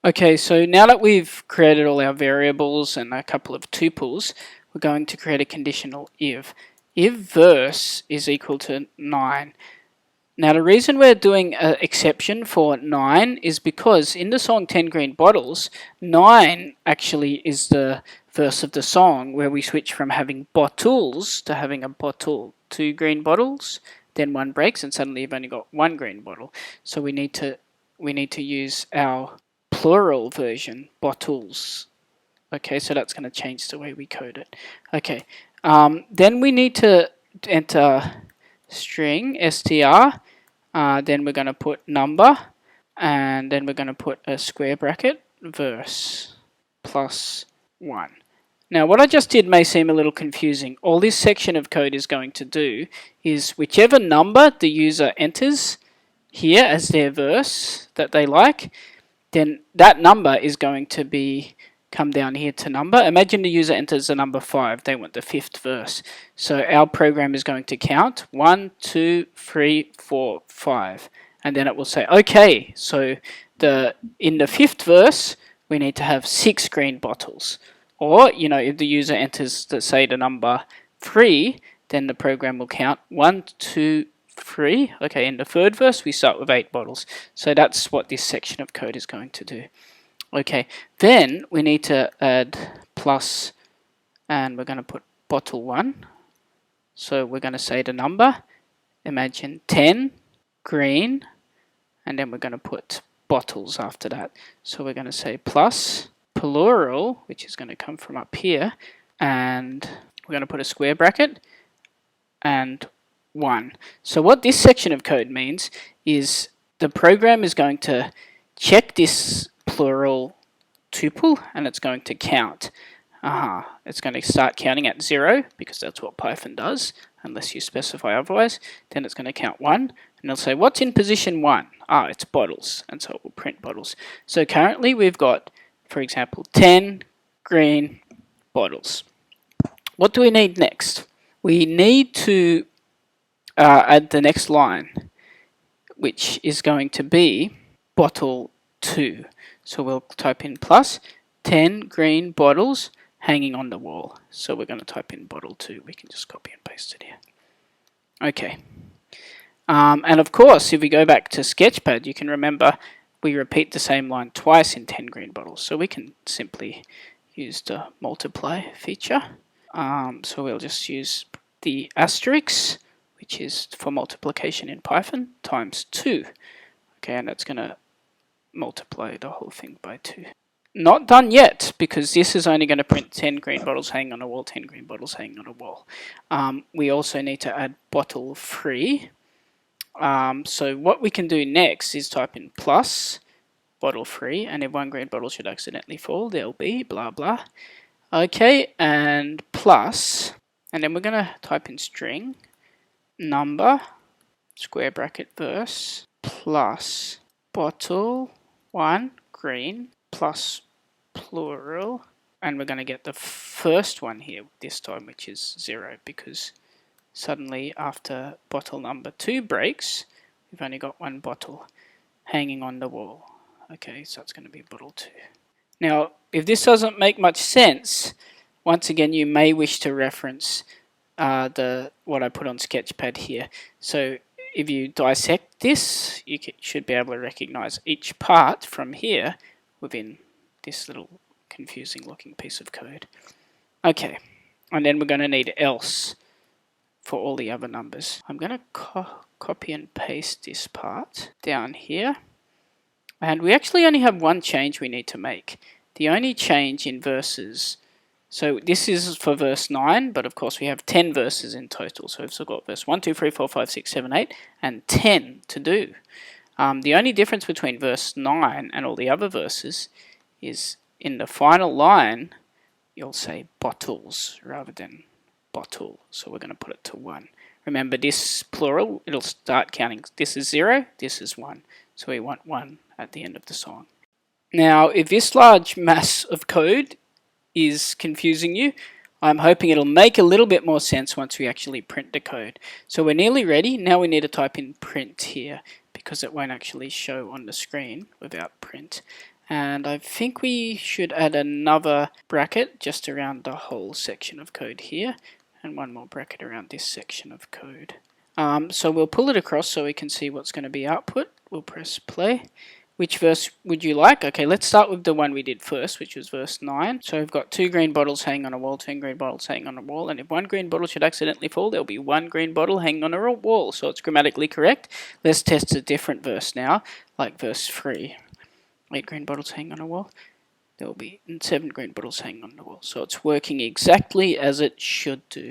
Okay, so now that we've created all our variables and a couple of tuples, we're going to create a conditional if. If verse is equal to 9. Now the reason we're doing an exception for 9 is because in the song 10 Green Bottles, 9 actually is the verse of the song where we switch from having bottles to having a bottle. 2 green bottles, then one breaks and suddenly you've only got 1 green bottle. So we need to use our plural version, bottles. Okay, so that's going to change the way we code it. Okay, then we need to enter string str, then we're going to put number, and then we're going to put a square bracket, verse, plus 1. Now what I just did may seem a little confusing. All this section of code is going to do is whichever number the user enters here as their verse that they like, then that number is going to come down here to number. Imagine the user enters the number 5. They want the 5th verse. So our program is going to count 1, 2, 3, 4, 5. And then it will say, okay, so in the 5th verse, we need to have 6 green bottles. Or, if the user enters, say, the number 3, then the program will count 1, 2, 3. Okay, in the 3rd verse, we start with 8 bottles. So that's what this section of code is going to do. Okay, then we need to add plus, and we're going to put bottle 1. So we're going to say the number, imagine 10, green, and then we're going to put bottles after that. So we're going to say plus, plural, which is going to come from up here, and we're going to put a square bracket, and 1. So what this section of code means is the program is going to check this plural tuple and it's going to count. It's going to start counting at 0 because that's what Python does unless you specify otherwise. Then it's going to count 1 and it'll say what's in position 1? It's bottles, and so it will print bottles. So currently we've got, for example, 10 green bottles. What do we need next? We need to add the next line, which is going to be bottle 2. So we'll type in plus 10 green bottles hanging on the wall. So we're going to type in bottle 2. We can just copy and paste it here. Okay. And of course, if we go back to Sketchpad, you can remember we repeat the same line twice in 10 green bottles. So we can simply use the multiply feature. So we'll just use the asterisk, which is for multiplication in Python, times 2. Okay, and that's going to multiply the whole thing by 2. Not done yet, because this is only going to print 10 green bottles hanging on a wall, 10 green bottles hanging on a wall. We also need to add bottle 3. So what we can do next is type in plus bottle 3, and if 1 green bottle should accidentally fall, there'll be blah blah. Okay, and plus, and then we're going to type in string, number, square bracket verse, plus bottle 1 green, plus plural, and we're going to get the first one here this time, which is 0, because suddenly after bottle number 2 breaks, we've only got 1 bottle hanging on the wall. Okay, so it's going to be bottle 2. Now, if this doesn't make much sense, once again, you may wish to reference what I put on Sketchpad here. So if you dissect this, you should be able to recognize each part from here within this little confusing looking piece of code. Okay, and then we're going to need else for all the other numbers. I'm going to copy and paste this part down here. And we actually only have one change we need to make. The only change in verses, so this is for verse 9, but of course we have 10 verses in total. So we've still got verse 1, 2, 3, 4, 5, 6, 7, 8, and 10 to do. The only difference between verse 9 and all the other verses is in the final line, you'll say bottles rather than bottle. So we're going to put it to 1. Remember this plural, it'll start counting. This is 0, this is 1. So we want 1 at the end of the song. Now, if this large mass of code is confusing you, I'm hoping it'll make a little bit more sense once we actually print the code. So we're nearly ready. Now we need to type in print here because it won't actually show on the screen without print. And I think we should add another bracket just around the whole section of code here, and one more bracket around this section of code. So we'll pull it across so we can see what's going to be output. We'll press play. Which verse would you like? Okay, let's start with the one we did first, which was verse 9. So we've got 2 green bottles hanging on a wall, 2 green bottles hanging on a wall, and if 1 green bottle should accidentally fall, there'll be 1 green bottle hanging on a wall. So it's grammatically correct. Let's test a different verse now, like verse 3. 8 green bottles hanging on a wall. There will be 7 green bottles hanging on the wall. So it's working exactly as it should do.